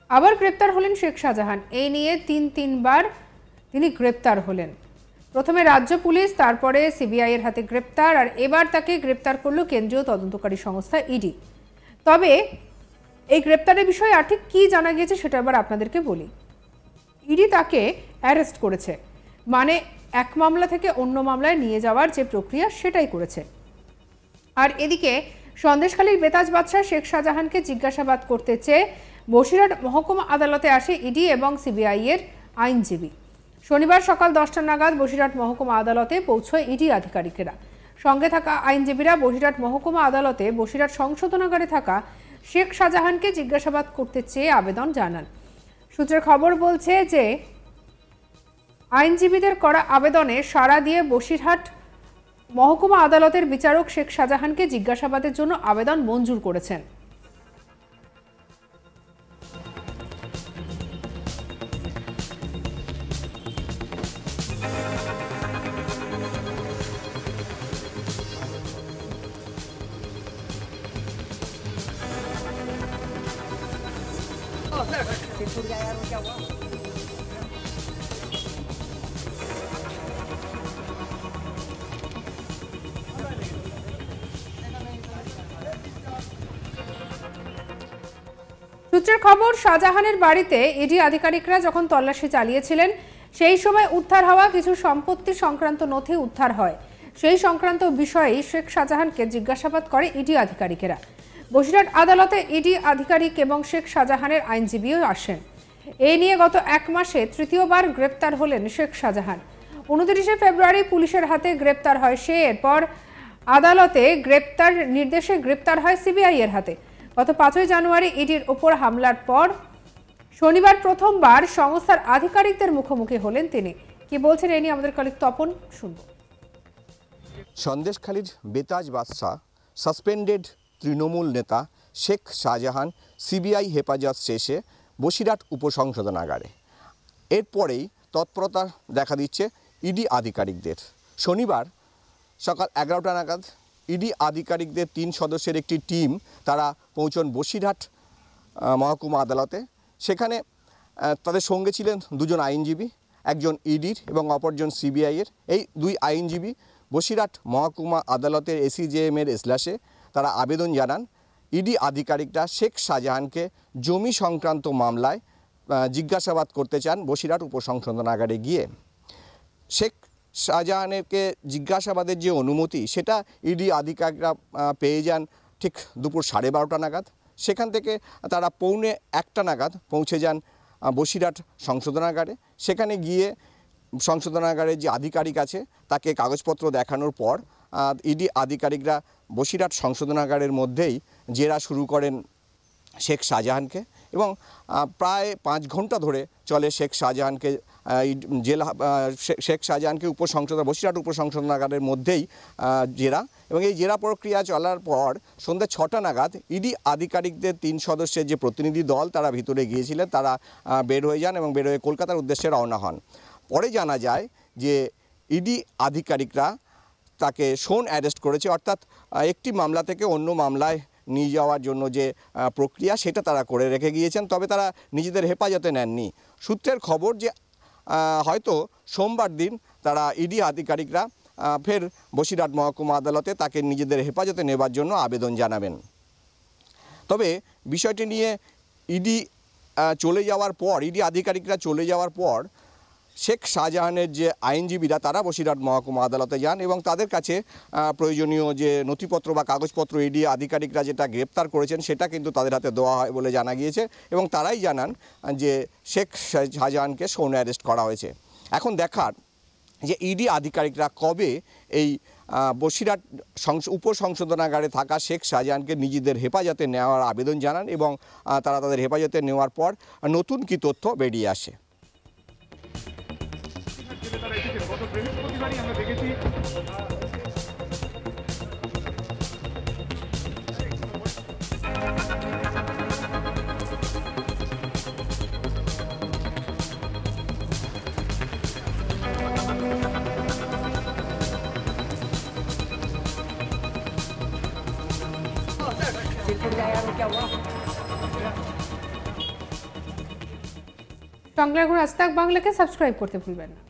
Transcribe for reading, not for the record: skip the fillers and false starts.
আবার গ্রেপ্তার হলেন শেখ শাহজাহান। এই নিয়ে তিনবার তিনি গ্রেপ্তার হলেন। প্রথমে রাজ্য পুলিশ, তারপরে সিবিআই এর হাতে গ্রেপ্তার, আর এবার তাকে গ্রেপ্তার করলো কেন্দ্রীয় তদন্তকারী সংস্থা ইডি। তবে এই গ্রেপ্তারের বিষয়ে আর ঠিক কি জানা গিয়েছে সেটা এবার আপনাদেরকে বলি। ইডি তাকে অ্যারেস্ট করেছে, মানে এক মামলা থেকে অন্য মামলায় নিয়ে যাওয়ার যে প্রক্রিয়া সেটাই করেছে। আর এদিকে সন্দেশখালীর বেতাজ বাদশাহ শেখ শাহজাহানকে জিজ্ঞাসাবাদ করতে চেয়ে বসিরহাট মহকুমা আদালতে আসে ইডি এবং সিবিআই এর আইনজীবী। শনিবার সকাল 10টা নাগাদ বসিরহাট মহকুমা আদালতে পৌঁছয় ইডি আধিকারিকেরা। সঙ্গে থাকা আইনজীবীরা বসিরহাট মহকুমা আদালতে বসিরহাট সংশোধনাগারে থাকা শেখ শাহজাহানকে জিজ্ঞাসাবাদ করতে চেয়ে আবেদন জানান। সূত্রের খবর বলছে যে আইনজীবীদের করা আবেদনে সাড়া দিয়ে বসিরহাট মহকুমা আদালতের বিচারক শেখ শাহজাহানকে জিজ্ঞাসাবাদের জন্য আবেদন মঞ্জুর করেছেন। সূত্রের খবর, শাহজাহানের বাড়িতে ইডি আধিকারিকরা যখন তল্লাশি চালিয়েছিলেন সেই সময় উদ্ধার হওয়া কিছু সম্পত্তি সংক্রান্ত নথি উদ্ধার হয়। সেই সংক্রান্ত বিষয়ে শেখ শাহজাহানকে জিজ্ঞাসাবাদ করে ইডি আধিকারিকেরা। বসিরহাট আদালতে ইডি আধিকারিক এবং শেখ শাহজাহানের আইনজীবীও আসেন। এই নিয়ে গত এক মাসে তৃতীয়বার গ্রেপ্তার হলেন শেখ শাহজাহান। 29শে ফেব্রুয়ারি পুলিশের হাতে গ্রেপ্তার হয় সে। এরপর আদালতে গ্রেপ্তার নির্দেশে গ্রেপ্তার হয় সিবিআই এর হাতে। গত 5ই জানুয়ারি ইডির ওপর হামলার পর শনিবার প্রথমবার সংস্থার আধিকারিকদের মুখোমুখি হলেন তিনি। কি বলছেন এই নিয়ে আমাদের কলিগ তপন, শুনব। সন্দেশখালীর বেতাজ বাদশাহ সাসপেন্ডেড তৃণমূল নেতা শেখ শাহজাহান সিবিআই হেফাজত শেষে বসিরহাট উপসংশোধনাগারে। এরপরেই তৎপরতা দেখা দিচ্ছে ইডি আধিকারিকদের। শনিবার সকাল 11টা নাগাদ ইডি আধিকারিকদের 3 সদস্যের একটি টিম তারা পৌঁছন বসিরহাট মহকুমা আদালতে। সেখানে তাদের সঙ্গে ছিলেন 2জন আইনজীবী, একজন ইডির এবং অপরজন সিবিআইয়ের। এই 2 আইনজীবী বসিরহাট মহকুমা আদালতের এসিজেএম এর এজলাসে তারা আবেদন জানান ইডি আধিকারিকরা শেখ শাহজাহানকে জমি সংক্রান্ত মামলায় জিজ্ঞাসাবাদ করতে চান বসিরহাট উপসংশোধনাগারে গিয়ে। শেখ শাহজাহানকে জিজ্ঞাসাবাদের যে অনুমতি সেটা ইডি আধিকারিকরা পেয়ে যান ঠিক দুপুর 12:30 নাগাদ। সেখান থেকে তারা 1:45 নাগাদ পৌঁছে যান বসিরহাট সংশোধনাগারে। সেখানে গিয়ে সংশোধনাগারের যে আধিকারিক আছে তাকে কাগজপত্র দেখানোর পর ইডি আধিকারিকরা বসিরহাট সংশোধনাগারের মধ্যেই জেরা শুরু করেন শেখ শাহজাহানকে এবং প্রায় 5 ঘন্টা ধরে চলে শেখ শাহজাহানকে বসিরহাট উপসংশোধনাগারের মধ্যেই জেরা। এবং এই জেরা প্রক্রিয়া চলার পর সন্ধ্যে 6টা নাগাদ ইডি আধিকারিকদের 3 সদস্যের যে প্রতিনিধি দল তারা ভিতরে গিয়েছিলেন, তারা বের হয়ে যান এবং বের হয়ে কলকাতার উদ্দেশ্যে রওনা হন। পরে জানা যায় যে ইডি আধিকারিকরা তাকে শোন অ্যারেস্ট করেছে, অর্থাৎ একটি মামলা থেকে অন্য মামলায় নিয়ে যাওয়ার জন্য যে প্রক্রিয়া সেটা তারা করে রেখে গিয়েছেন, তবে তারা নিজেদের হেফাজতে নেননি। সূত্রের খবর যে হয়তো সোমবার দিন তারা ইডি আধিকারিকরা ফের বসিরহাট মহকুমা আদালতে তাকে নিজেদের হেফাজতে নেবার জন্য আবেদন জানাবেন। তবে বিষয়টি নিয়ে ইডি আধিকারিকরা চলে যাওয়ার পর শেখ শাহজাহানের যে আইনজীবীরা তারা বসিরহাট মহকুমা আদালতে যান এবং তাদের কাছে প্রয়োজনীয় যে নথিপত্র বা কাগজপত্র ইডি আধিকারিকরা যেটা গ্রেপ্তার করেছেন সেটা কিন্তু তাদের হাতে দেওয়া হয় বলে জানা গিয়েছে এবং তারাই জানান যে শেখ শাহজাহানকে শোন অ্যারেস্ট করা হয়েছে। এখন দেখার যে ইডি আধিকারিকরা কবে এই বসিরহাট উপসংশোধনাগারে থাকা শেখ শাহজাহানকে নিজেদের হেফাজতে নেওয়ার আবেদন জানান এবং তারা তাদের হেফাজতে নেওয়ার পর নতুন কি তথ্য বেরিয়ে আসে। গত বৃহস্পতিবারই আমরা দেখেছি সঙ্গে রাখুন আজ তাক বাংলাকে, সাবস্ক্রাইব করতে ভুলবেন না।